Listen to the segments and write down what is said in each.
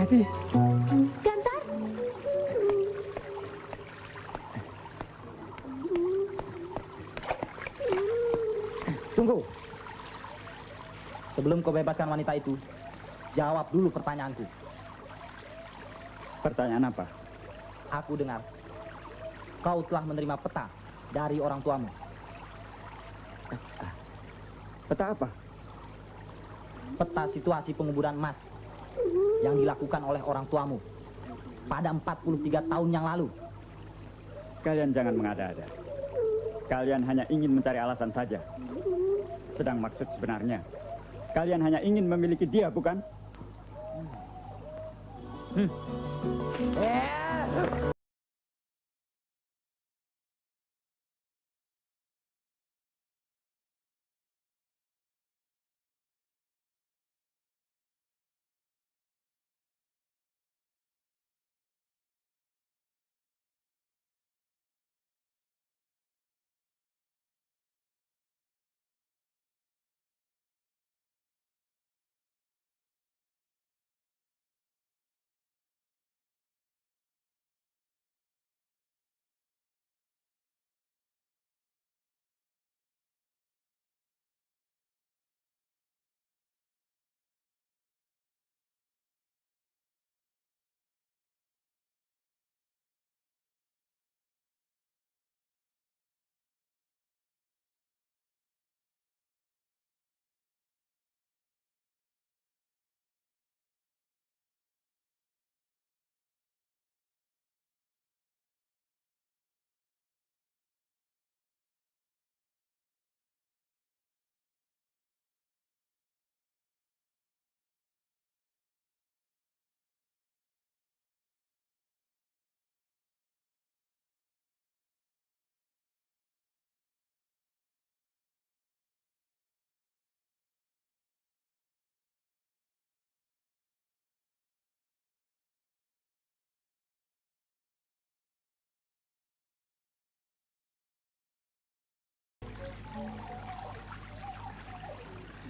Teti. Gantar. Tunggu. Sebelum kau bebaskan wanita itu, jawab dulu pertanyaanku. Pertanyaan apa? Aku dengar kau telah menerima peta dari orang tuamu. Peta? Peta apa? Peta situasi penguburan emas yang dilakukan oleh orang tuamu pada 43 tahun yang lalu. Kalian jangan mengada-ada. Kalian hanya ingin mencari alasan saja. Sedang maksud sebenarnya, kalian hanya ingin memiliki dia, bukan?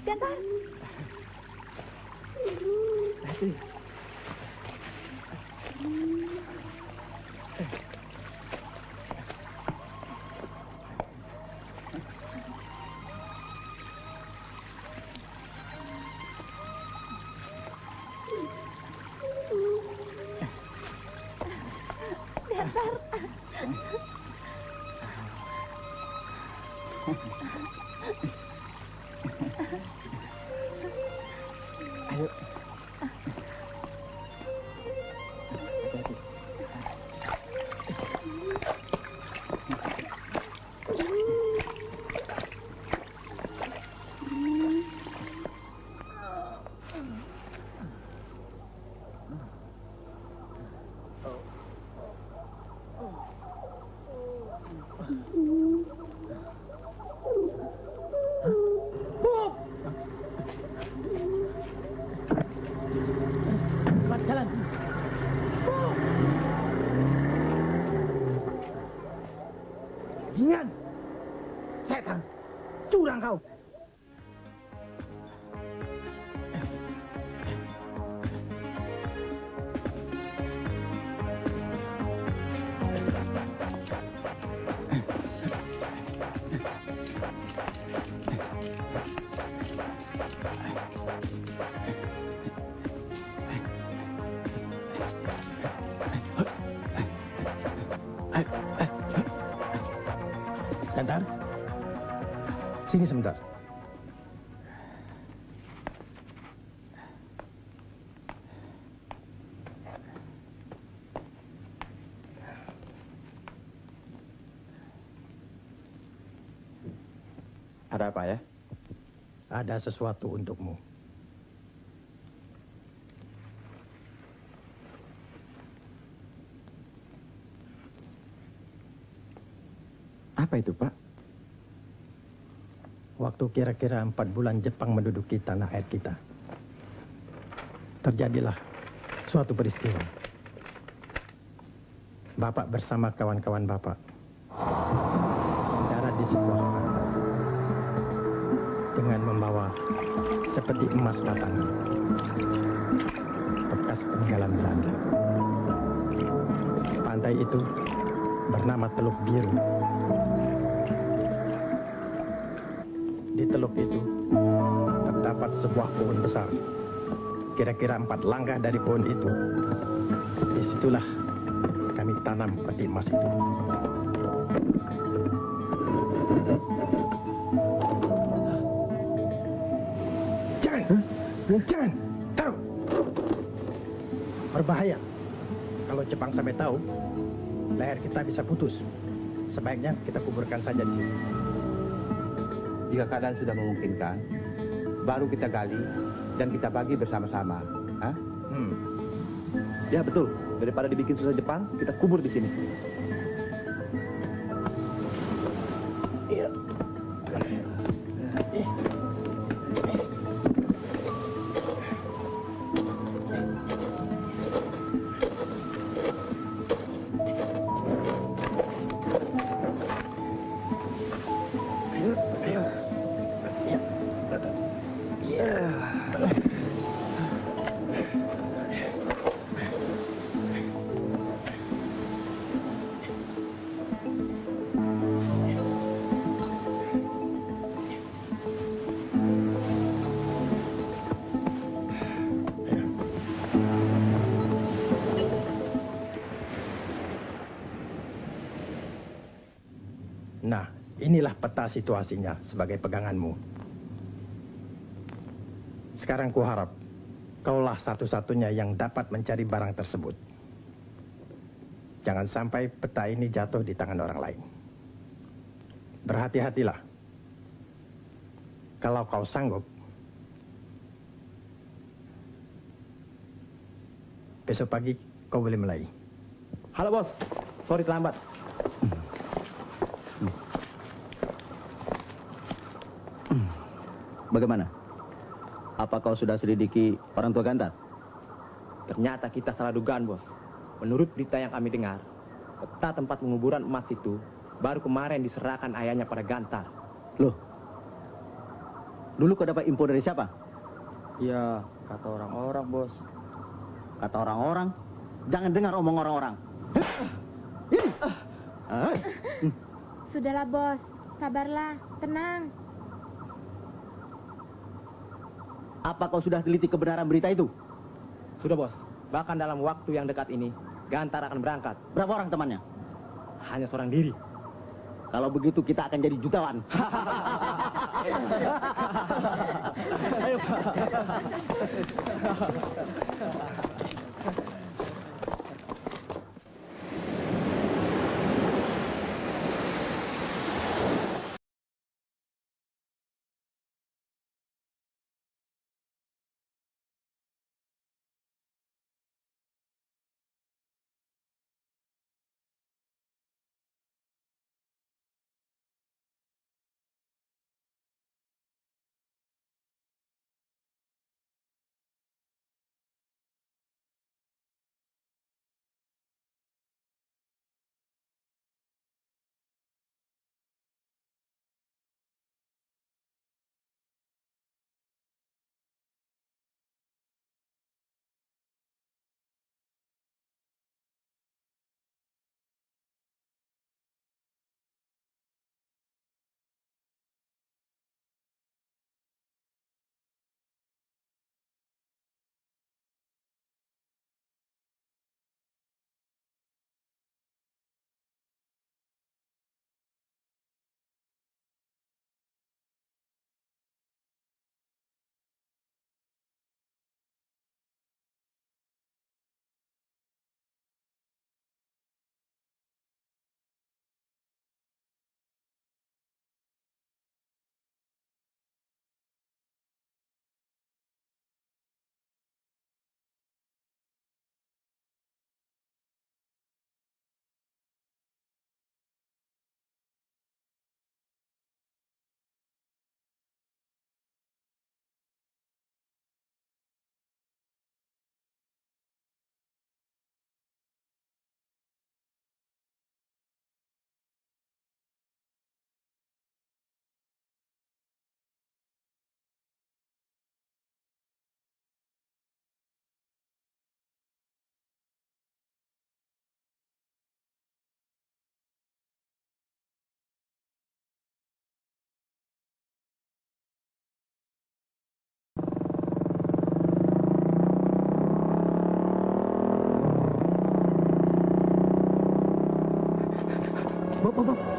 Gantar. Teti. Ayo. Hati-hati. Sini sebentar. Ada apa ya? Ada sesuatu untukmu. Apa itu, Pak? Waktu kira-kira 4 bulan Jepang menduduki tanah air kita, terjadilah suatu peristiwa. Bapak bersama kawan-kawan Bapak mendarat di sebuah pantai dengan membawa seperti emas batangan, bekas peninggalan Belanda. Pantai itu bernama Teluk Biru. Di teluk itu terdapat sebuah pohon besar. Kira-kira 4 langkah dari pohon itu. Disitulah kami tanam peti emas itu. Jangan, taruh. Berbahaya. Kalau Jepang sampai tahu, leher kita bisa putus. Sebaiknya kita kuburkan saja di sini. Jika keadaan sudah memungkinkan, baru kita gali dan kita bagi bersama-sama. Hah? Ya betul. Daripada dibikin susah Jepang, kita kubur di sini. Iya. Nah, inilah peta situasinya sebagai peganganmu. Sekarang kuharap kaulah satu-satunya yang dapat mencari barang tersebut. Jangan sampai peta ini jatuh di tangan orang lain. Berhati-hatilah. Kalau kau sanggup, besok pagi kau boleh mulai. Halo bos, sorry terlambat. Bagaimana? Apa kau sudah selidiki orang tua Gantar? Ternyata kita salah dugaan bos. Menurut berita yang kami dengar, peta tempat penguburan emas itu baru kemarin diserahkan ayahnya pada Gantar. Loh, dulu kau dapat info dari siapa? Ya, kata orang-orang, bos. Kata orang-orang? Jangan dengar omong orang-orang. Sudahlah, bos. Sabarlah, tenang. Apa kau sudah teliti kebenaran berita itu? Sudah bos, bahkan dalam waktu yang dekat ini, Gantar akan berangkat. Berapa orang temannya? Hanya seorang diri. Kalau begitu kita akan jadi jutawan.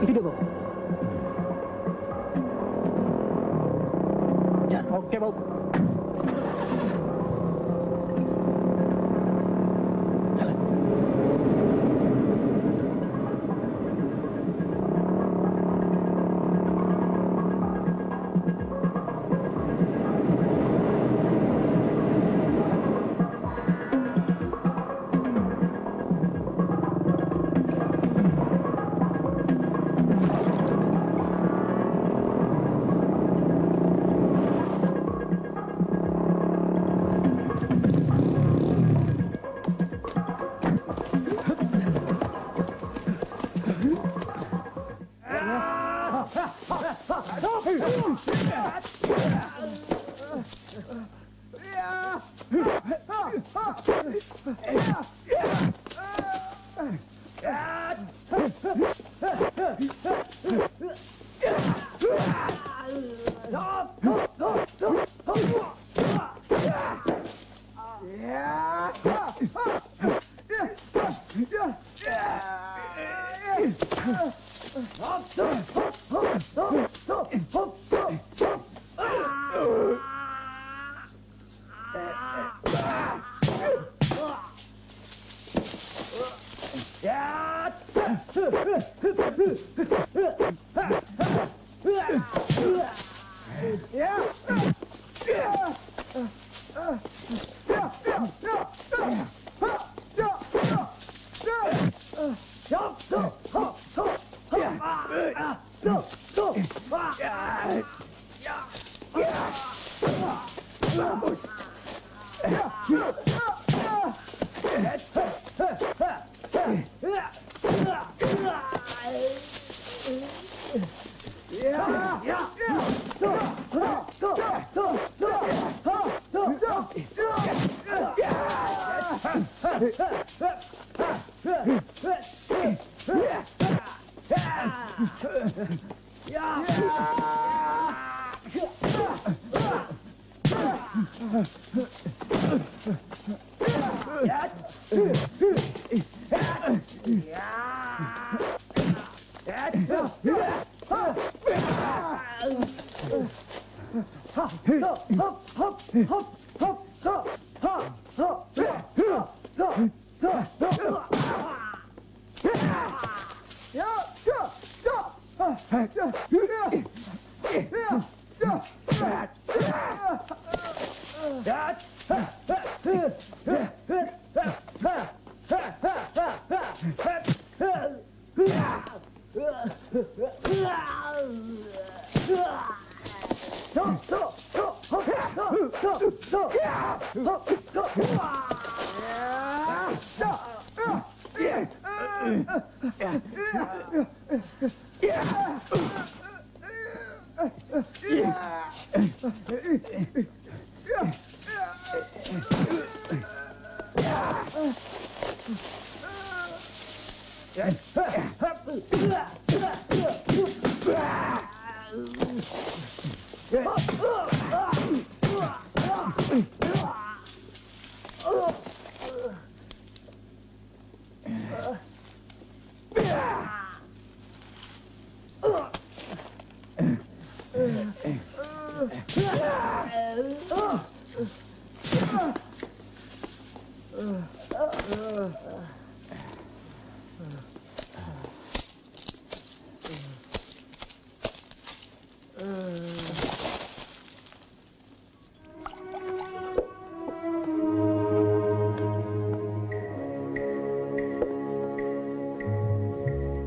Itu dia, Bob. Jangan. Oke, Bob. Jalan.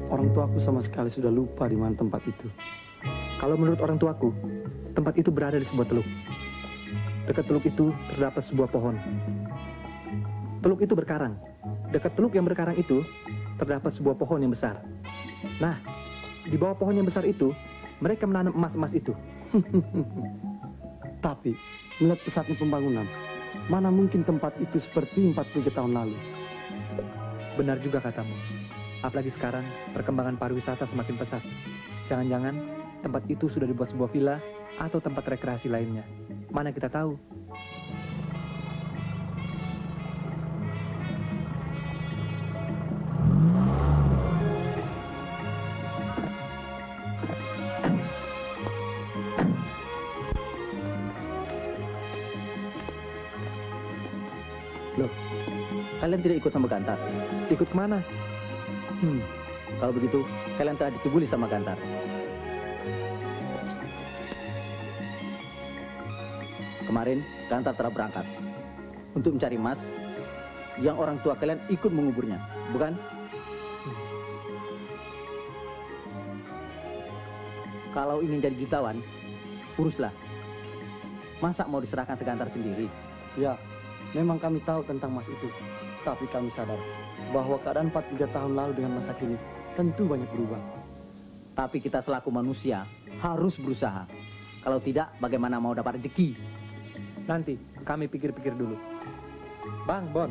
Orang tuaku sama sekali sudah lupa di mana tempat itu. Kalau menurut orang tuaku, tempat itu berada di sebuah teluk. Dekat teluk itu terdapat sebuah pohon. Teluk itu berkarang. Dekat teluk yang berkarang itu terdapat sebuah pohon yang besar. Nah, di bawah pohon yang besar itu, mereka menanam emas-emas itu. Tapi, melihat pesatnya pembangunan, mana mungkin tempat itu seperti 43 tahun lalu. Benar juga katamu. Apalagi sekarang, perkembangan pariwisata semakin pesat. Jangan-jangan tempat itu sudah dibuat sebuah villa atau tempat rekreasi lainnya. Mana kita tahu? Loh, kalian tidak ikut sama Gantar? Ikut kemana? Kalau begitu, kalian telah dikebuli sama Gantar. Kemarin, Gantar telah berangkat untuk mencari emas yang orang tua kalian ikut menguburnya, bukan? Kalau ingin jadi jutawan, uruslah. Masa mau diserahkan segantar sendiri? Ya, memang kami tahu tentang emas itu. Tapi kami sadar bahwa keadaan 43 tahun lalu dengan masa kini tentu banyak berubah. Tapi kita selaku manusia harus berusaha. Kalau tidak, bagaimana mau dapat rezeki? Nanti kami pikir-pikir dulu. Bang, Bon.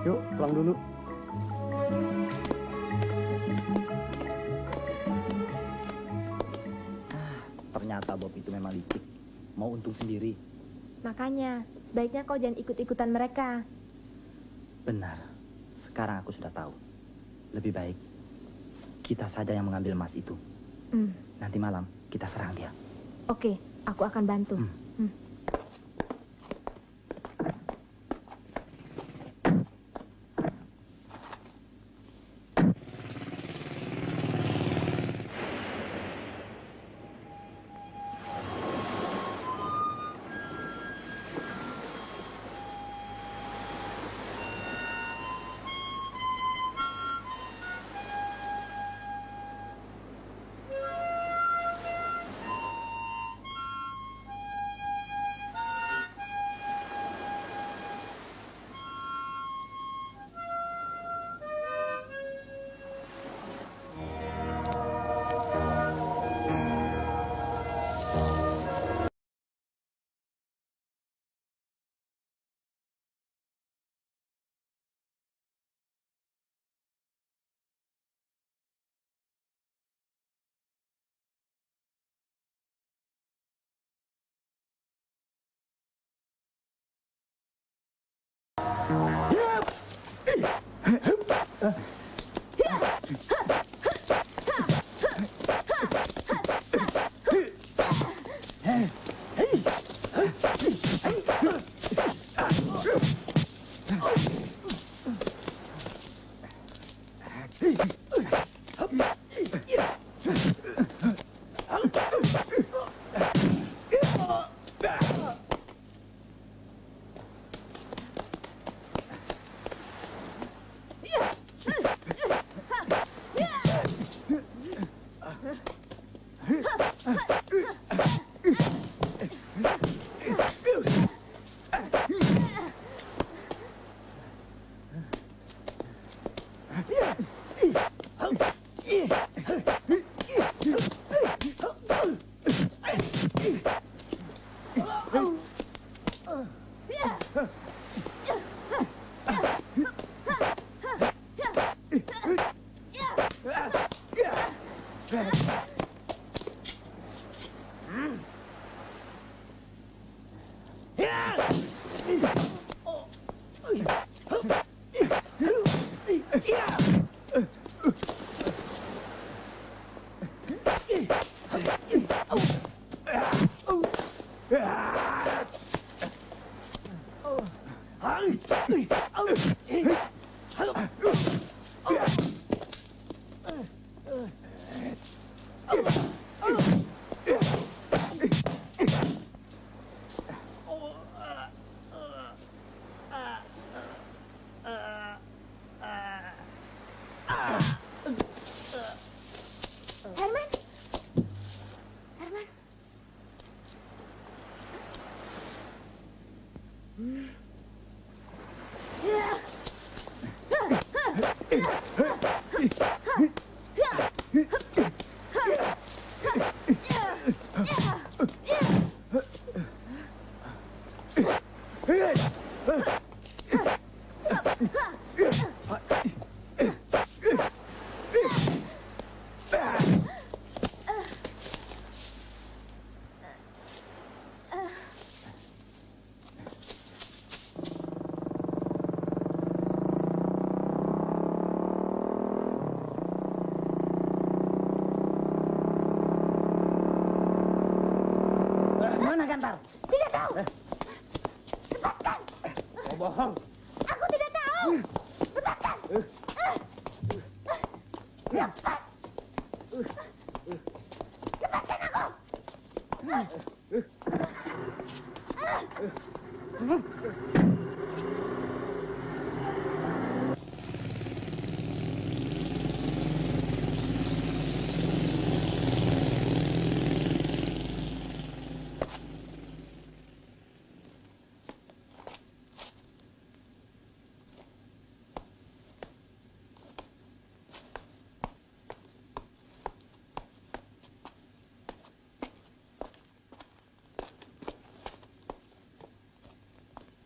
Yuk, pulang dulu. Ternyata Bob itu memang licik. Mau untung sendiri. Makanya, sebaiknya kau jangan ikut-ikutan mereka. Benar. Sekarang aku sudah tahu. Lebih baik kita saja yang mengambil emas itu. Nanti malam kita serang dia. Oke, aku akan bantu. mana Gantar? Tidak tahu. Lepaskan. Kau bohong. Aku tidak tahu. Lepaskan. Lepas. Lepaskan aku.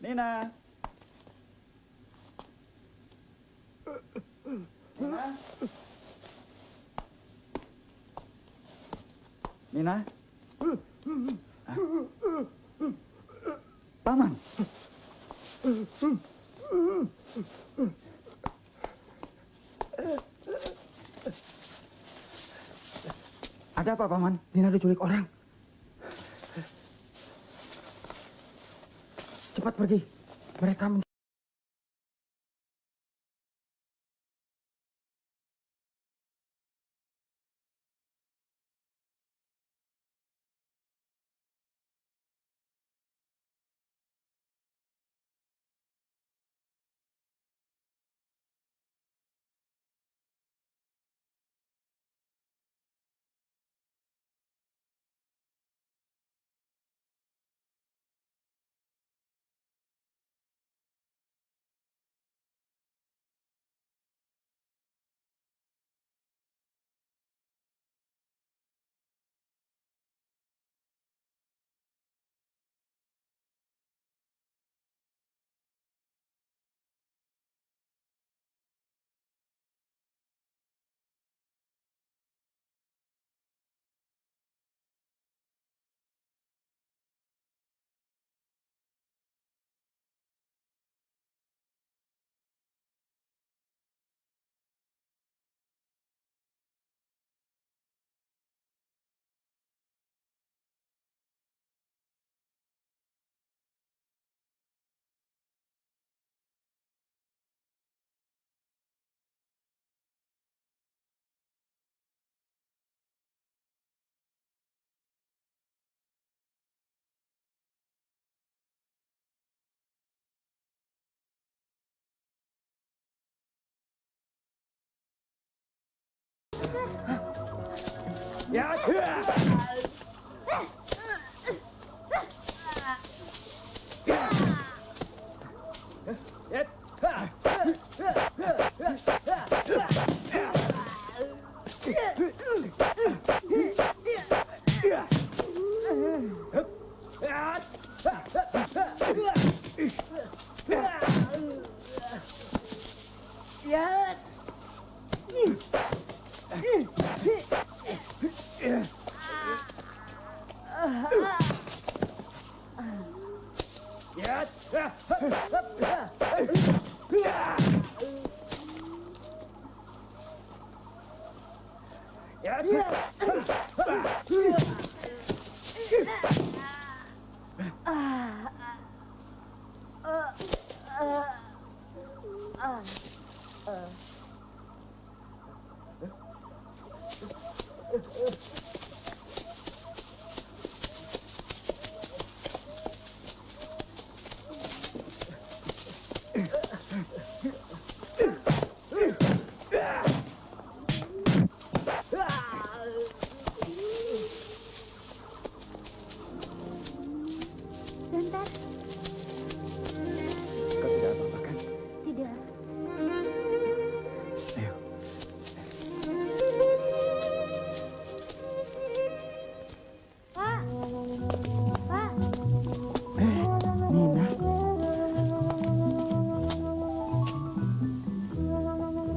Nina. Nina. Hah? Paman. Ada apa, Paman? Nina diculik orang. Cepat pergi. Mereka Ya. Gantar. Kau tidak apa-apa kan? Tidak. Ayo. Pak. Pak. Nina.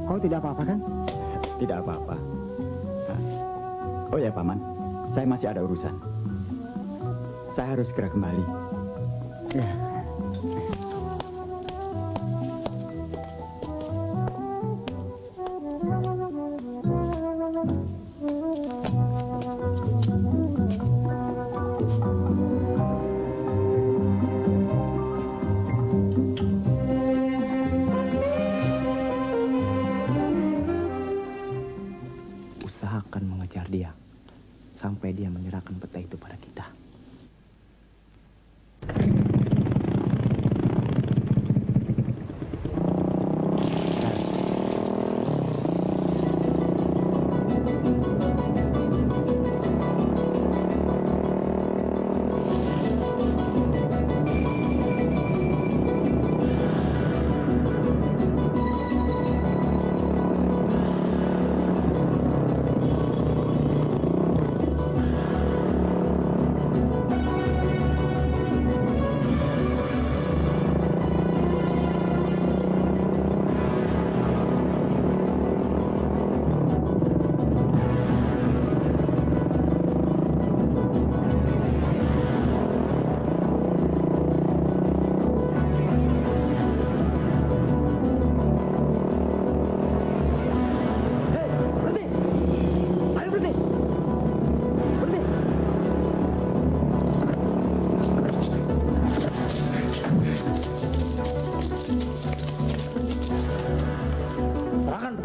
Kau tidak apa-apa kan? Tidak apa-apa. Hah? Oh ya, Paman. Saya masih ada urusan. Saya harus segera kembali. Ya. dia menyerahkan peta itu pada kita.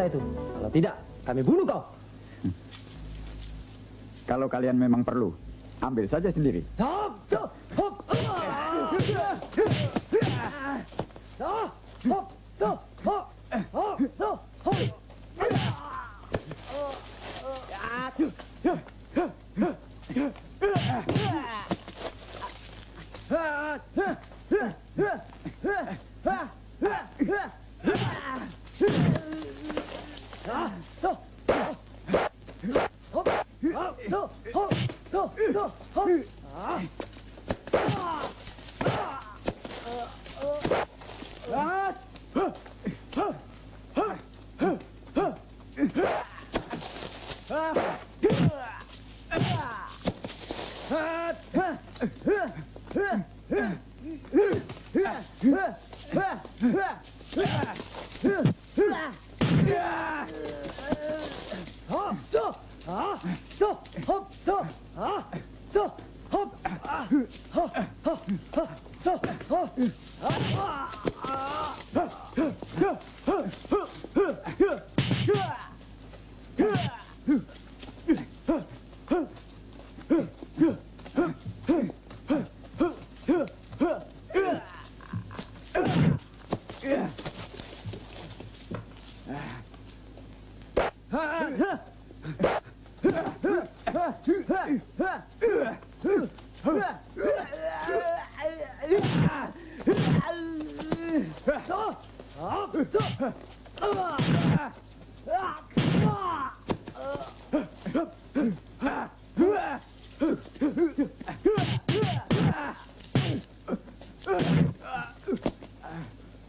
Itu. Kalau tidak, kami bunuh kau. Kalau kalian memang perlu, ambil saja sendiri. Hop, hop, hop, hop,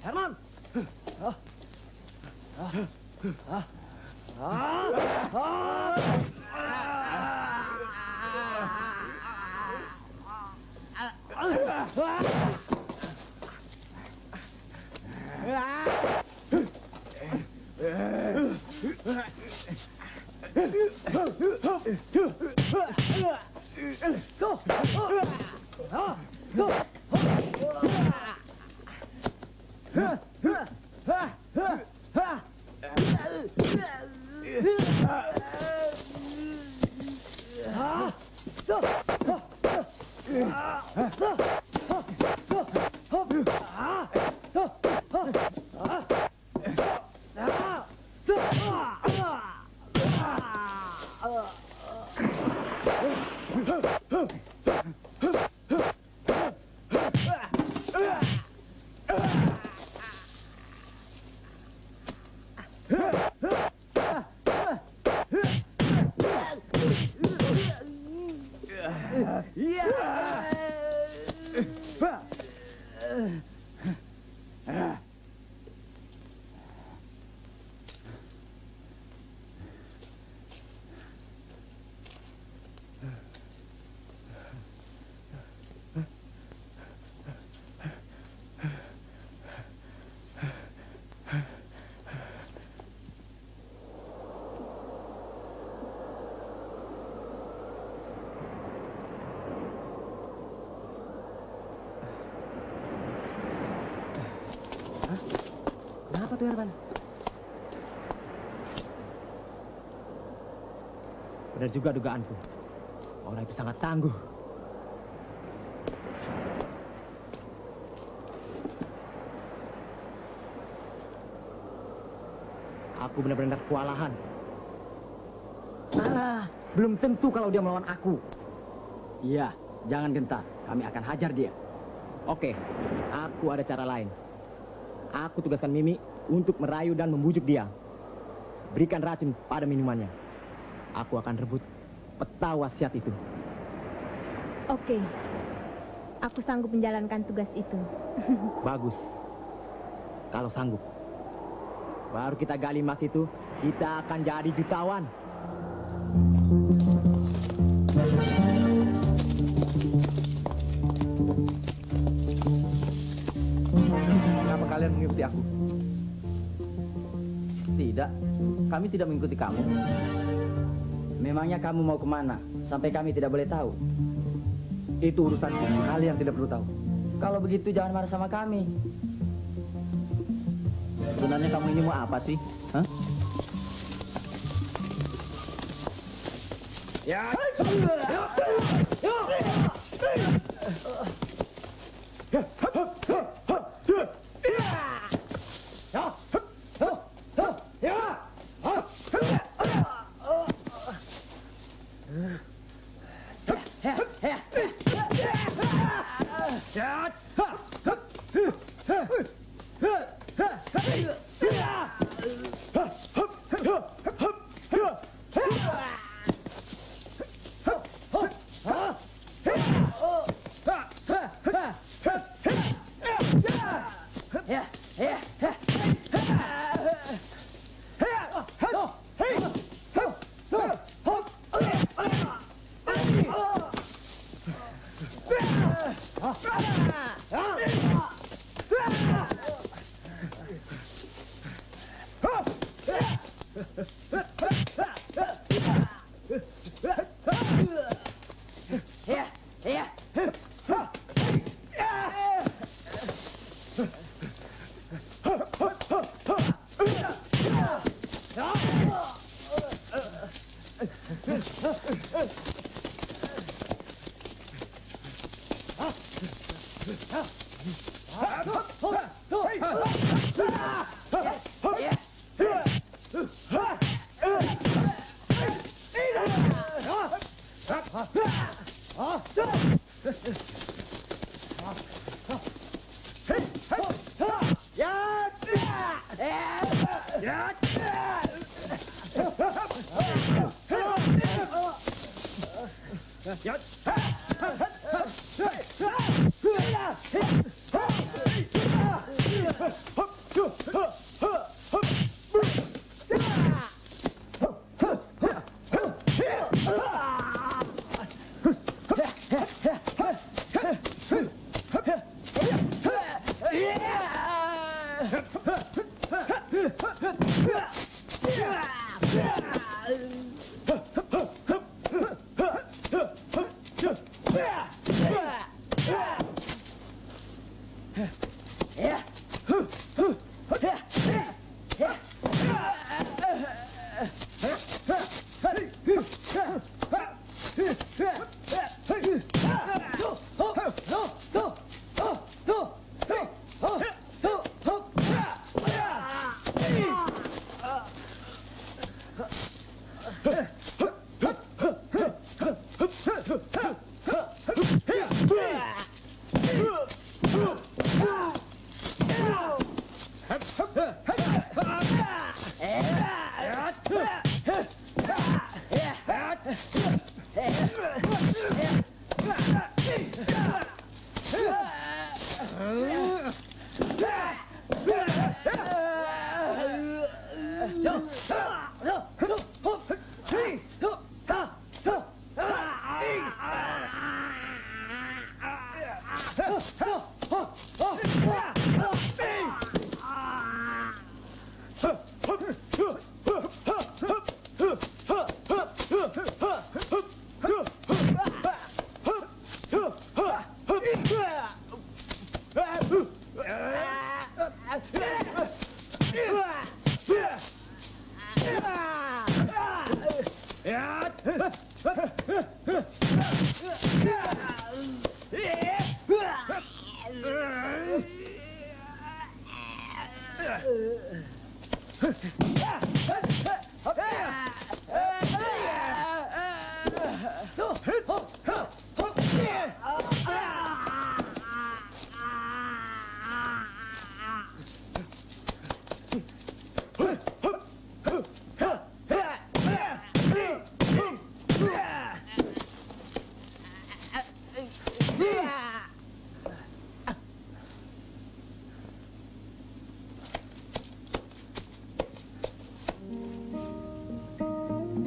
Herman. Kenapa tuh, Herman? Benar juga dugaanku. Orang itu sangat tangguh. Aku benar-benar kewalahan. Belum tentu kalau dia melawan aku. Iya, jangan gentar. Kami akan hajar dia. Oke, aku ada cara lain. Aku tugaskan Mimi untuk merayu dan membujuk dia. Berikan racun pada minumannya. Aku akan rebut peta wasiat itu. Oke, aku sanggup menjalankan tugas itu. Bagus. Kalau sanggup, baru kita gali emas itu, kita akan jadi jutawan. Kenapa kalian mengikuti aku? Tidak, kami tidak mengikuti kamu. Memangnya kamu mau kemana? Sampai kami tidak boleh tahu. Itu urusan kalian tidak perlu tahu. Kalau begitu jangan marah sama kami. Sebenarnya kamu ini mau apa sih? Hah? Ya.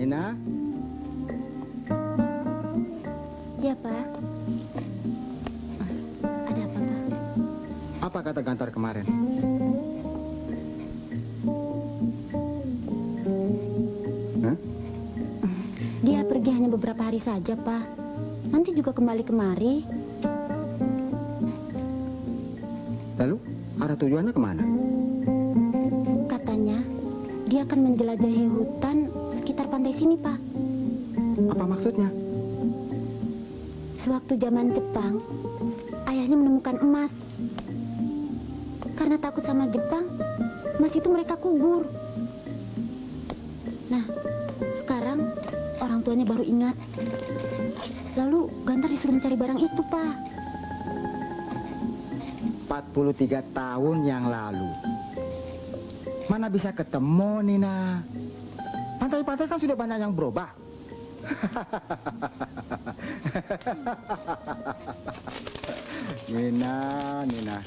Nina? Ya, Pak. Ada apa, Pak? Apa kata Gantar kemarin? Hah? Dia pergi hanya beberapa hari saja, Pak. Nanti juga kembali kemari. Lalu, arah tujuannya kemana? Katanya, dia akan menjelajahi hutan sekitar pantai sini, Pak. Apa maksudnya? Sewaktu zaman Jepang, ayahnya menemukan emas. Karena takut sama Jepang, emas itu mereka kubur. Nah, sekarang orang tuanya baru ingat. Lalu Gantar disuruh mencari barang itu, Pak. 43 tahun yang lalu. Mana bisa ketemu, Nina? Pantai-pantai kan sudah banyak yang berubah. Nina.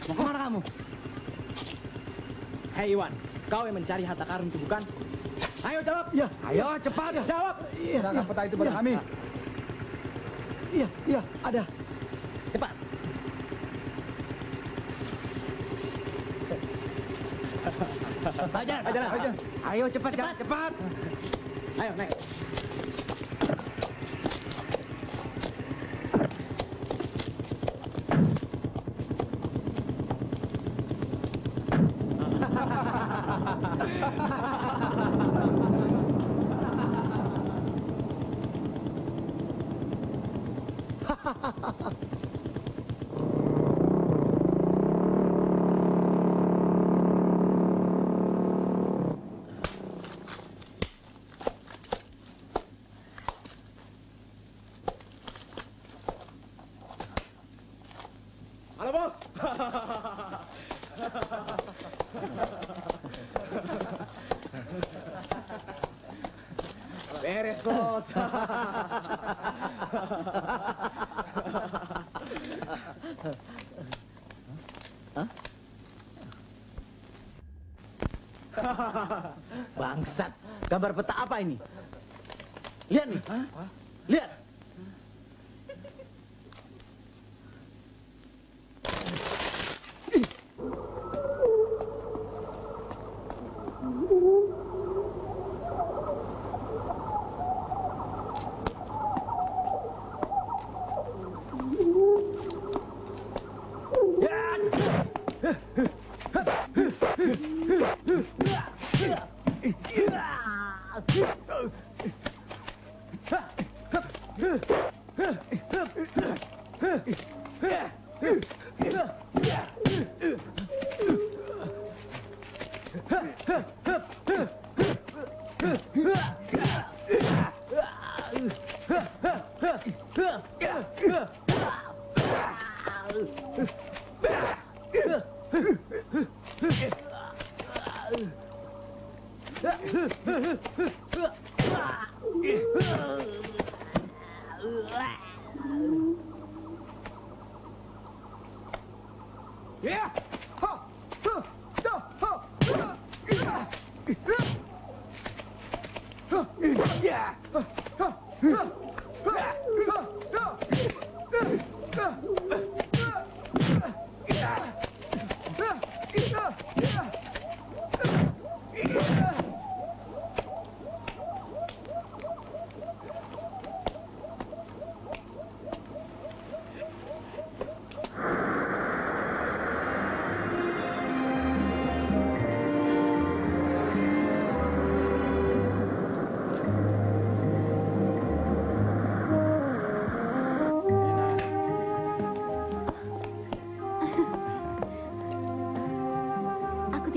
Mau kemana kamu? Hei Iwan, kau yang mencari harta karun itu bukan? Ayo jawab. Iya. Ayo cepat jawab. Serahkan peta itu pada kami. Iya, ada. Cepat. Aja. Ayo cepat. Ayo naik. Halo bos. Beres bos. Bangsat, gambar peta apa ini? Lihat nih. Lihat.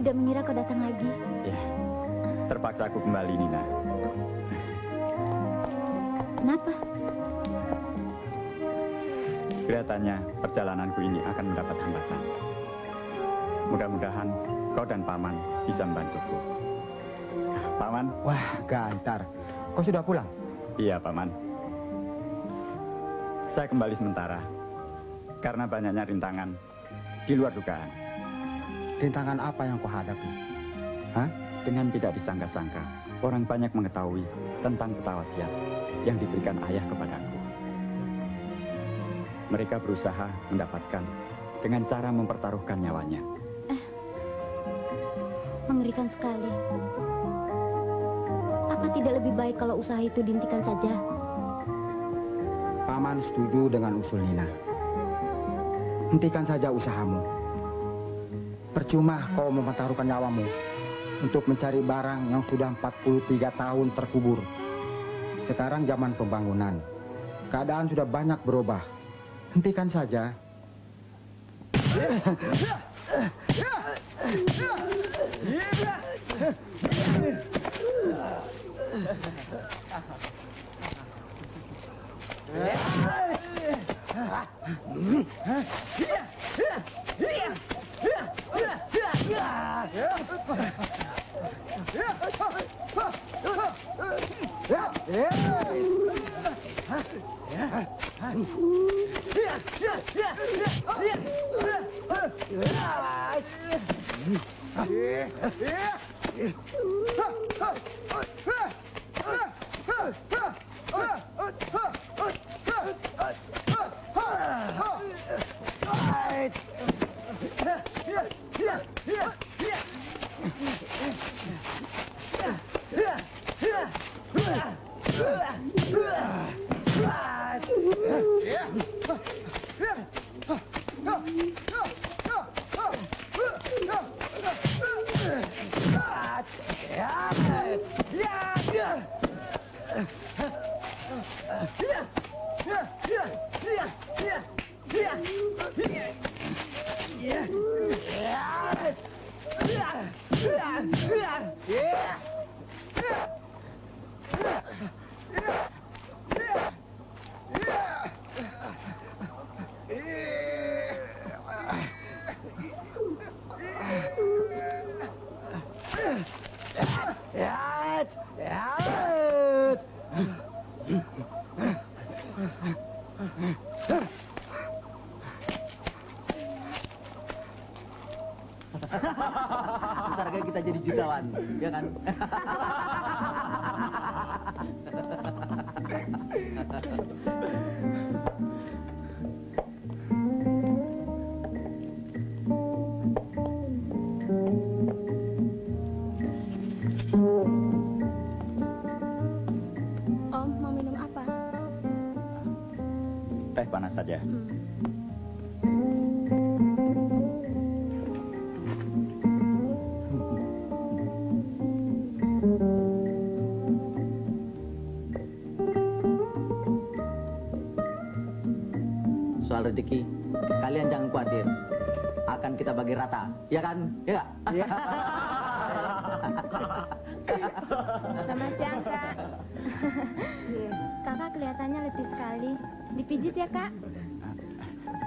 tidak mengira kau datang lagi. Ya, terpaksa aku kembali, Nina. Kenapa? Kelihatannya perjalananku ini akan mendapat hambatan. Mudah-mudahan kau dan Paman bisa membantuku. Paman? Wah, Gantar. Kau sudah pulang? Iya, Paman. Saya kembali sementara karena banyaknya rintangan di luar dugaan. Rintangan apa yang kau hadapi? Hah? Dengan tidak disangka-sangka, orang banyak mengetahui tentang peta wasiat yang diberikan ayah kepadaku. Mereka berusaha mendapatkan dengan cara mempertaruhkan nyawanya. Mengerikan sekali. Apa tidak lebih baik kalau usaha itu dihentikan saja? Paman setuju dengan usul Nina. Hentikan saja usahamu. Percuma kau mempertaruhkan nyawamu untuk mencari barang yang sudah 43 tahun terkubur. Sekarang zaman pembangunan. Keadaan sudah banyak berubah. Hentikan saja. Ntar kan kita jadi jutawan, ya kan? Om, mau minum apa? Teh panas saja. Soal rezeki, kalian jangan khawatir. Akan kita bagi rata, ya kan? Ya nggak? Selamat siang, Kak. Kakak kelihatannya letih sekali. Dipijit ya, Kak?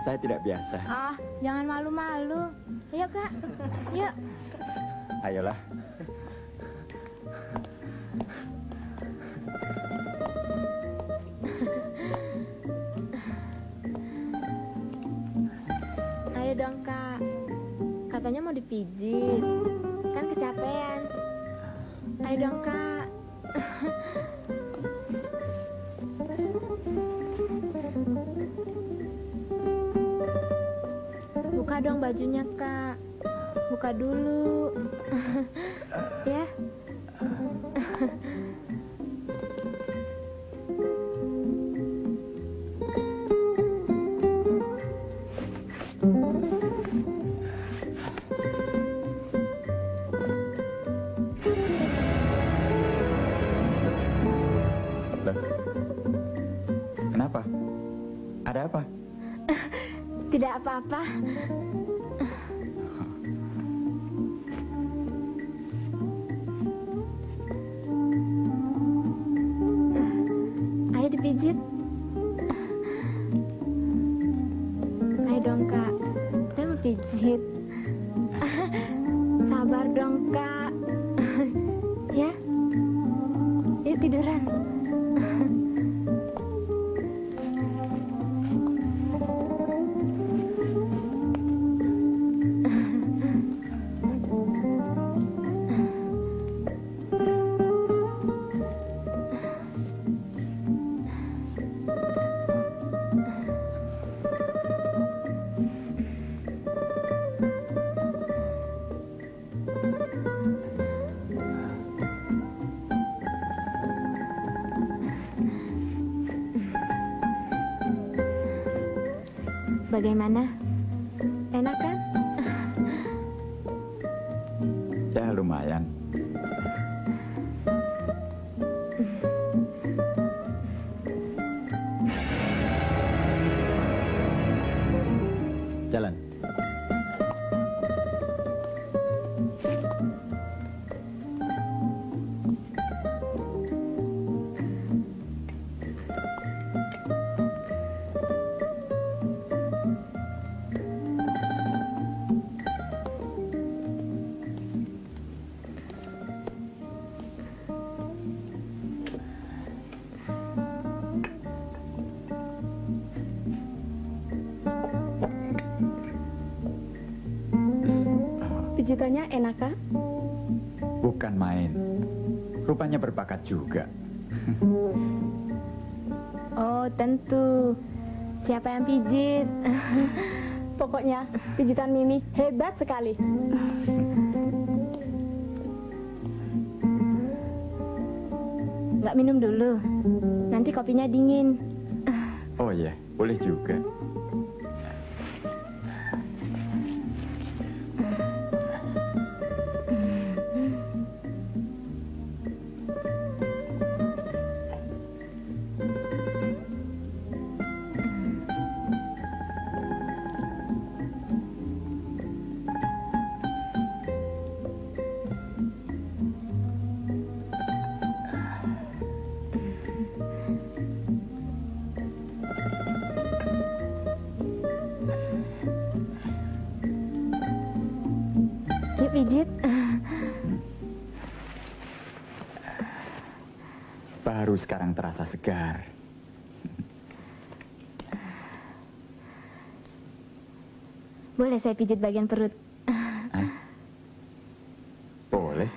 Saya tidak biasa. Ah, jangan malu-malu. Ayo, Kak. Yuk. Ayolah. Ayo dong, Kak. Katanya mau dipijit. Kan kecapean. Ayo dong, Kak. Buka dong bajunya, Kak. Buka dulu. Ya. Kenapa? Ada apa? Tidak apa-apa. pijit. Sabar dong, Kak. Ya, yuk tiduran. Bagaimana? Enak kan? Ya, lumayan. Jalan. Pijitannya enak, Kak? Bukan main. Rupanya berbakat juga. Oh, tentu. Siapa yang pijit? Pokoknya pijitan Mimi hebat sekali. Nggak minum dulu. Nanti kopinya dingin. Oh iya, boleh juga. Yuk pijit. Baru sekarang terasa segar. Boleh saya pijit bagian perut? Hah? Boleh.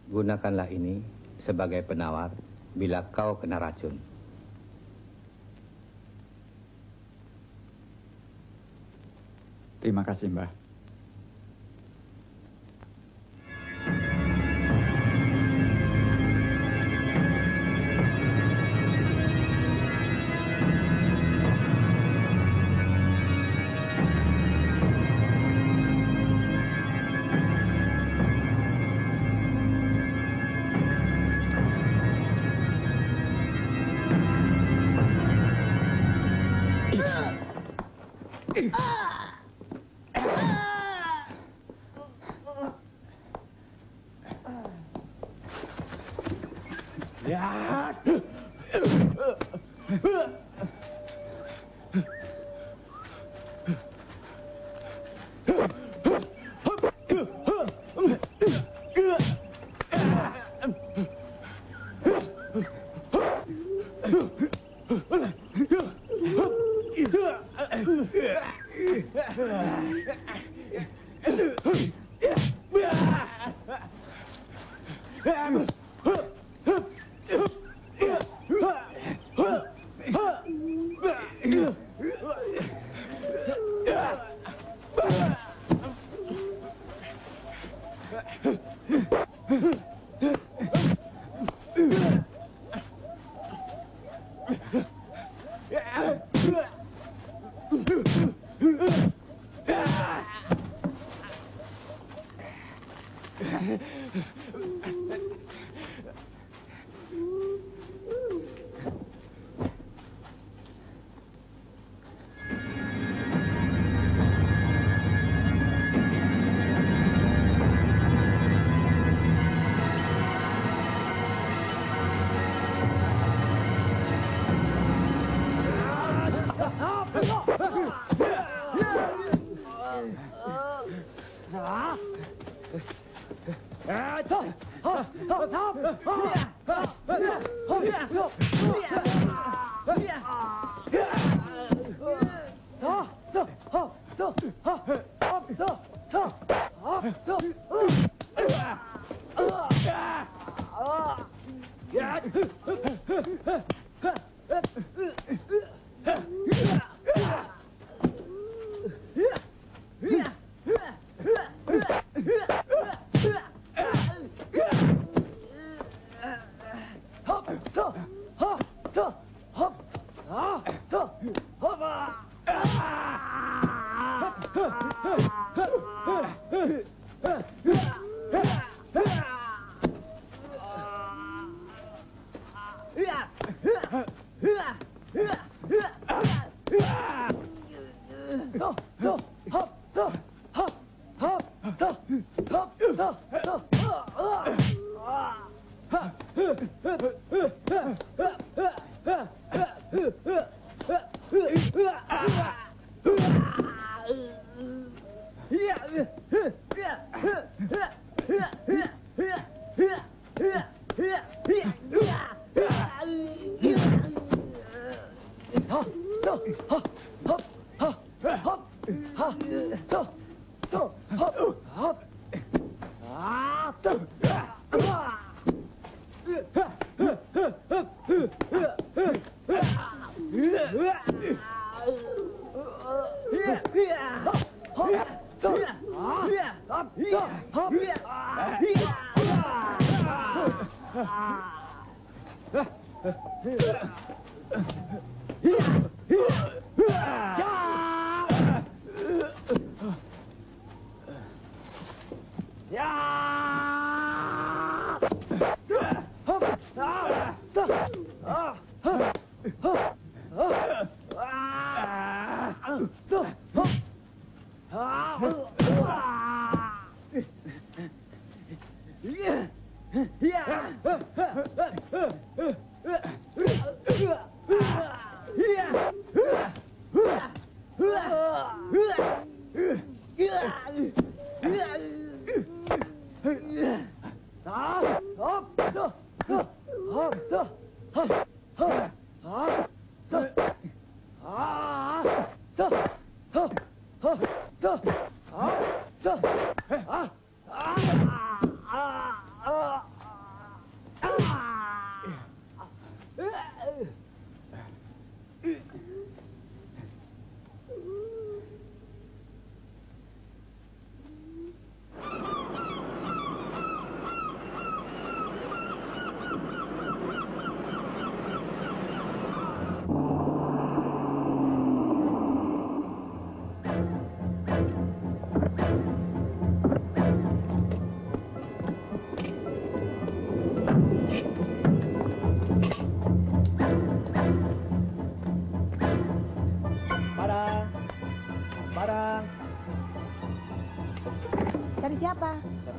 Gunakanlah ini sebagai penawar bila kau kena racun. Terima kasih, Mbah.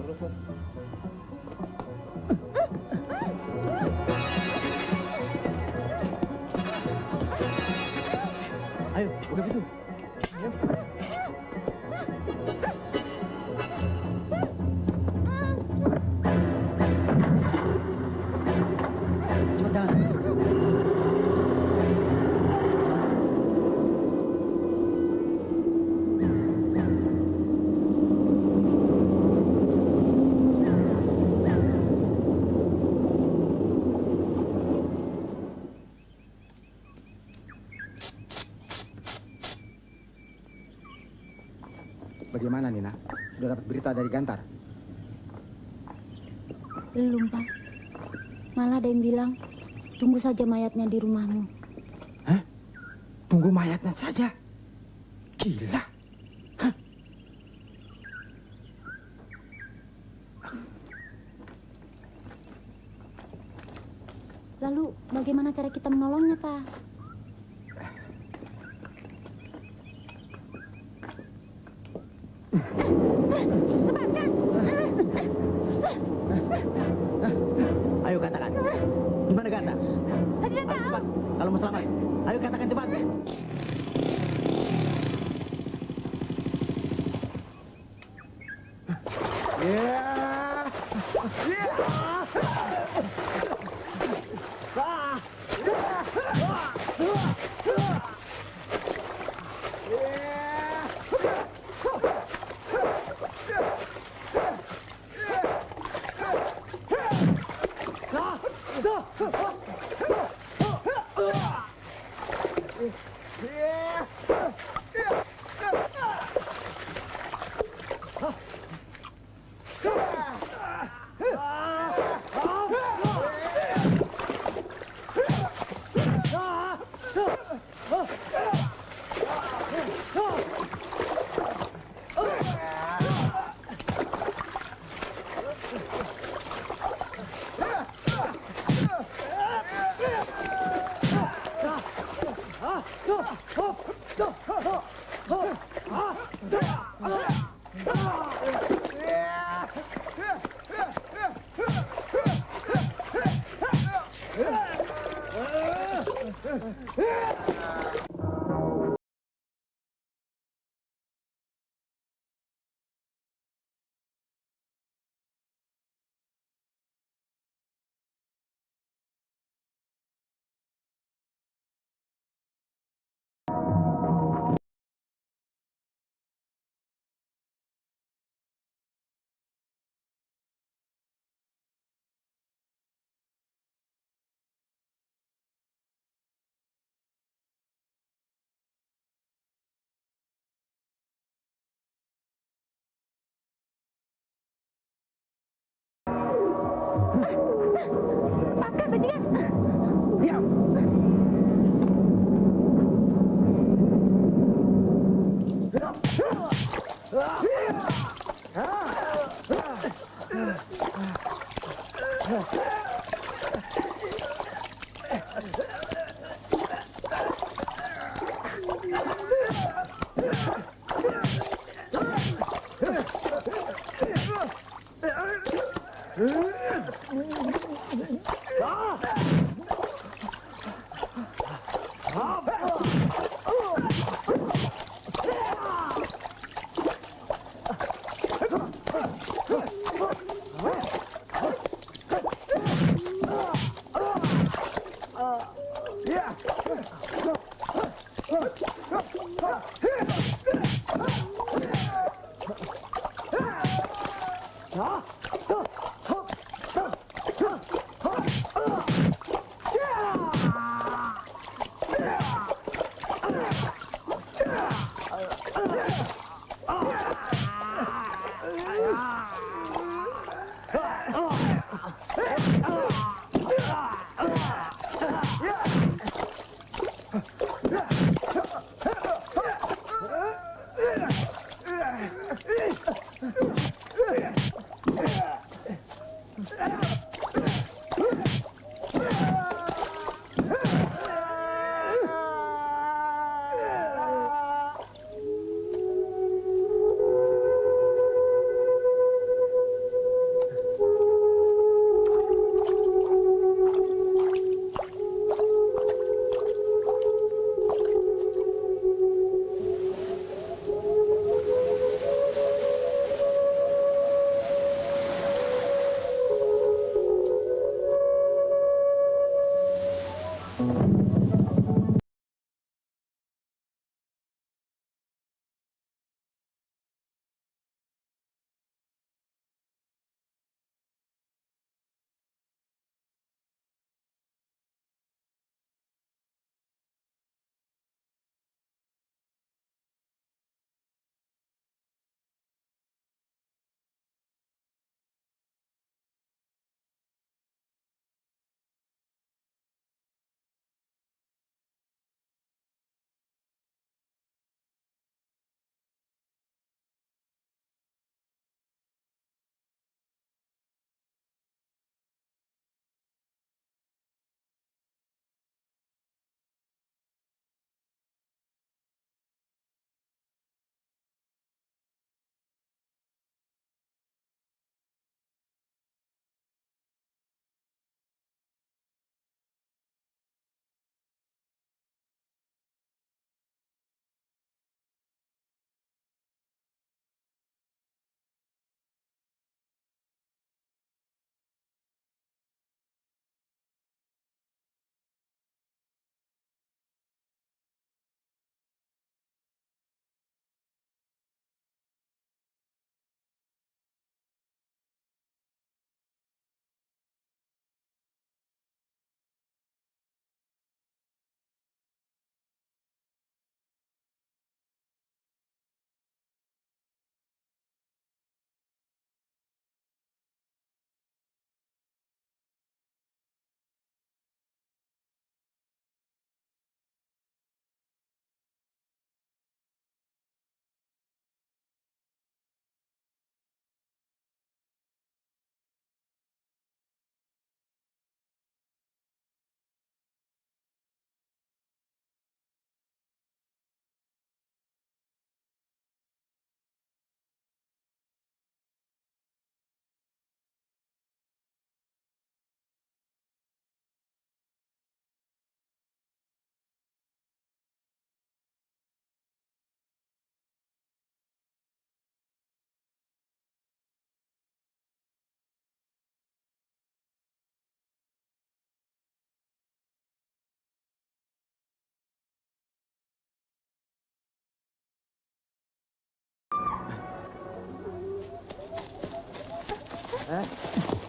Rusus. Ayo, buka pintu. Ayo. Cepat jalan. Bagaimana, Nina? Sudah dapat berita dari Gantar? Belum, Pak. Malah ada yang bilang, tunggu saja mayatnya di rumahmu. Hah? Tunggu mayatnya saja? Gila. Hah? Lalu bagaimana cara kita menolongnya, Pak? Ayo katakan. Di mana Ganta? Saya tidak tahu. Cepat, kalau mau selamat. Ayo katakan cepat.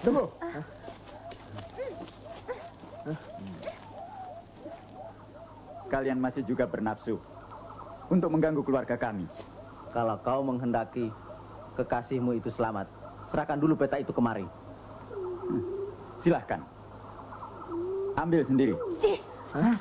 Tunggu. Kalian masih juga bernafsu untuk mengganggu keluarga kami. Kalau kau menghendaki kekasihmu itu selamat, serahkan dulu peta itu kemari. Silahkan. Ambil sendiri. Hah?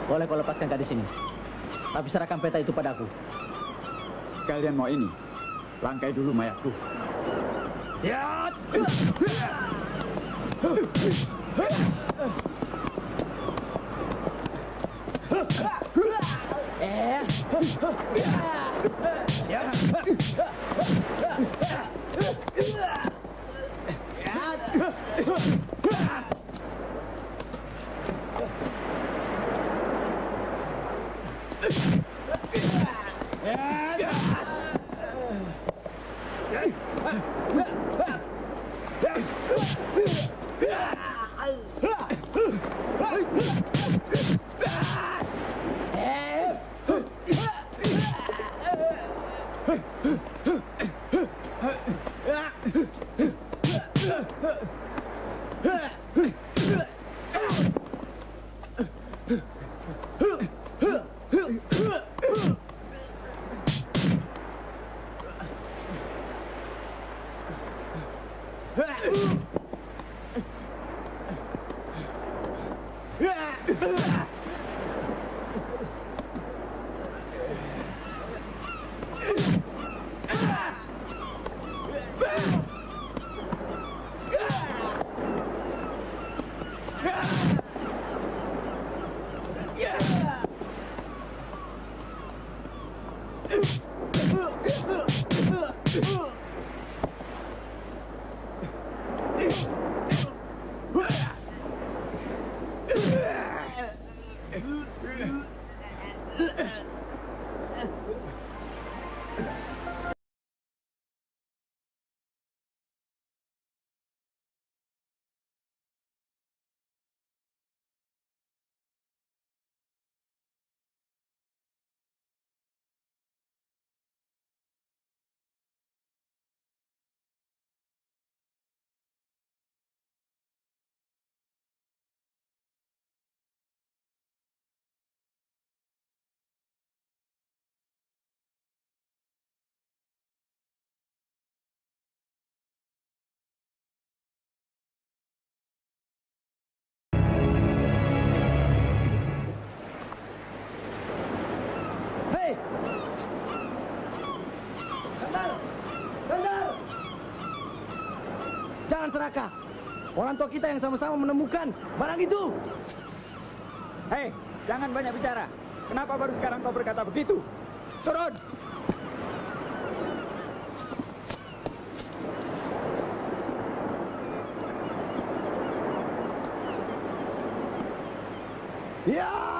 Boleh kau lepaskan gadis ini. Tapi serahkan peta itu padaku. Kalian mau ini? Langkai dulu mayatku. Ya! Jangan serakah. Orang tua kita yang sama-sama menemukan barang itu. Hei, jangan banyak bicara. Kenapa baru sekarang kau berkata begitu? Turun! Ya!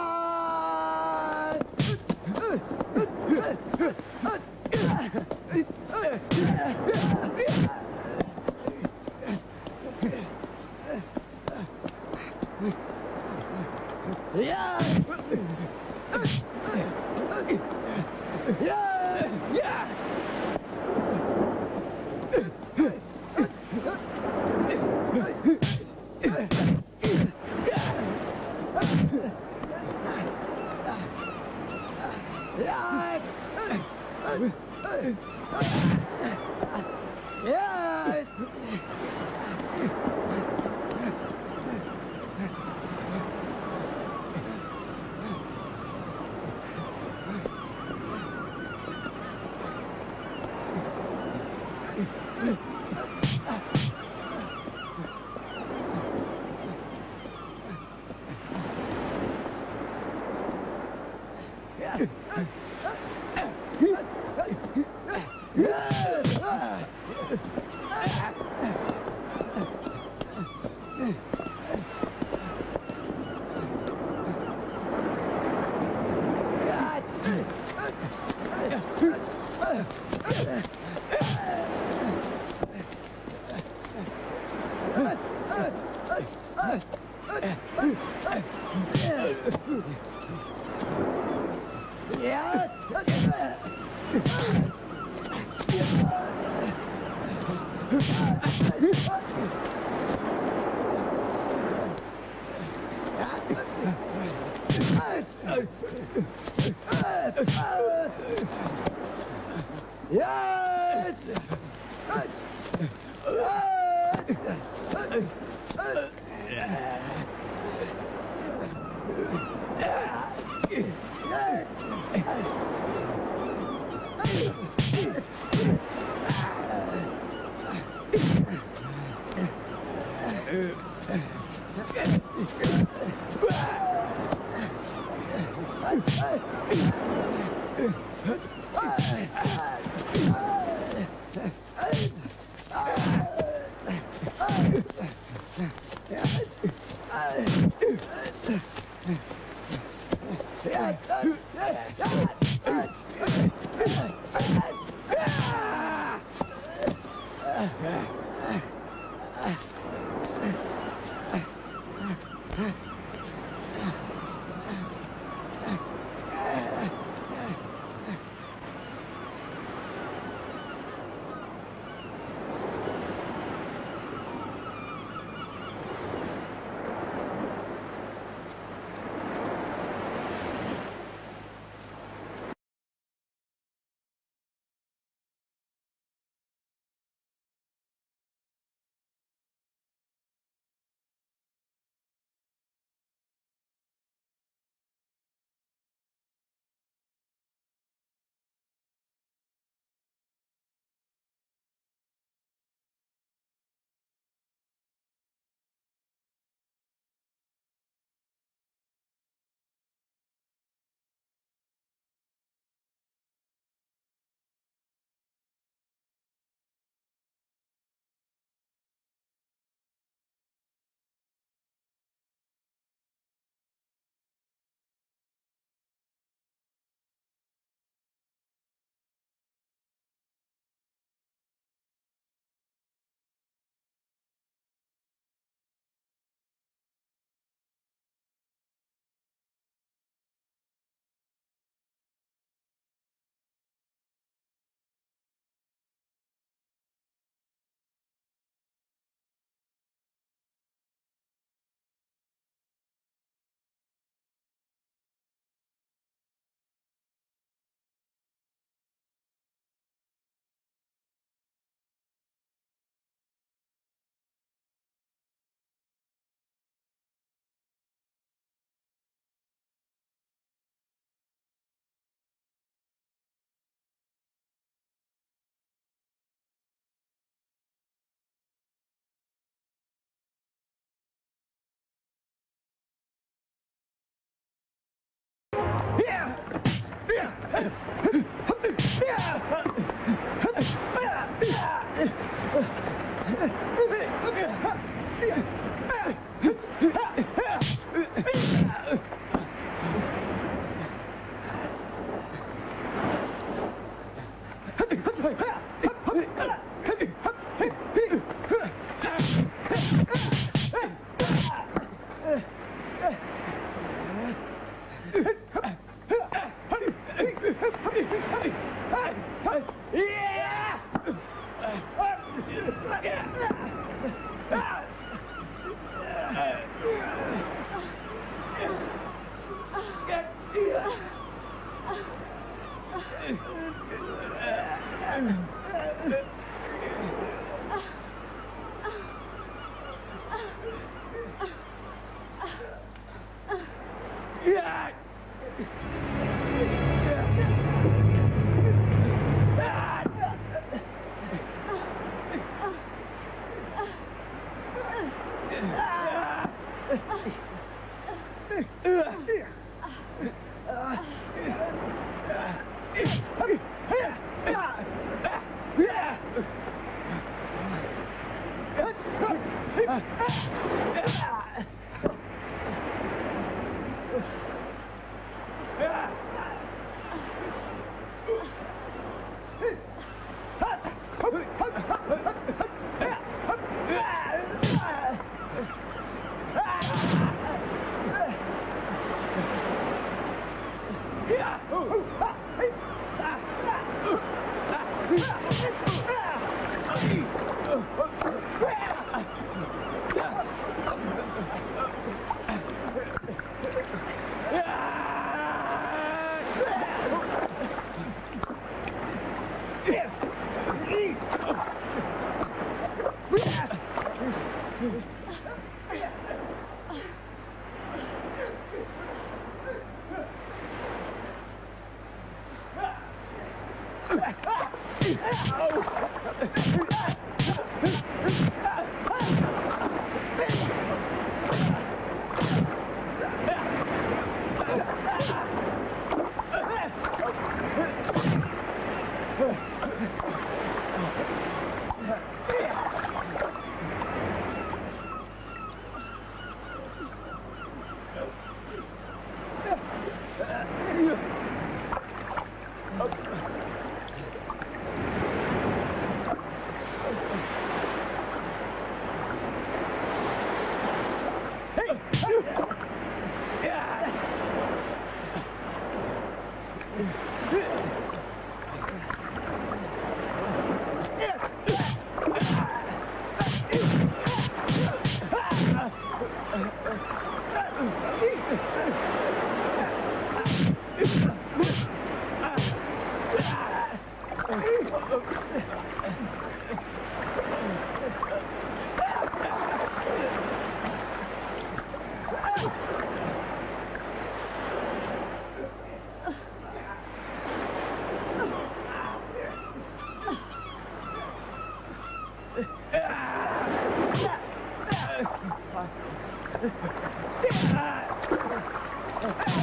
Ha ha ha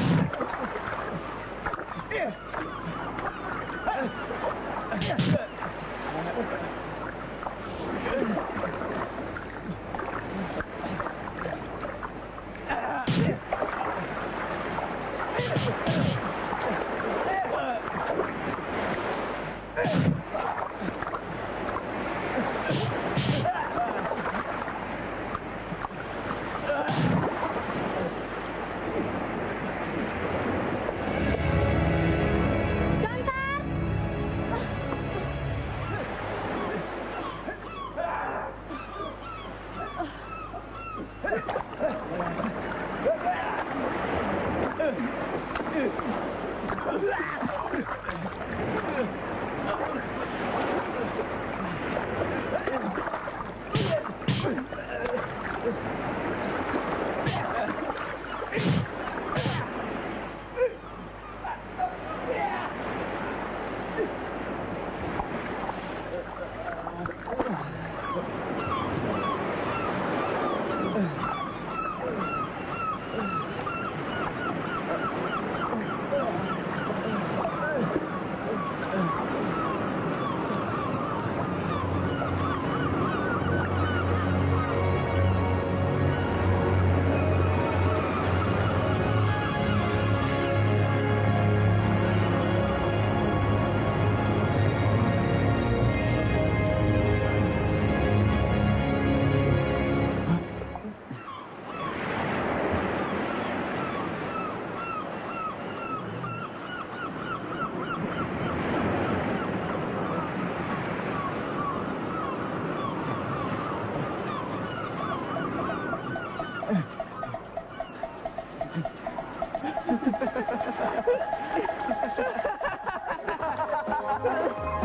ha!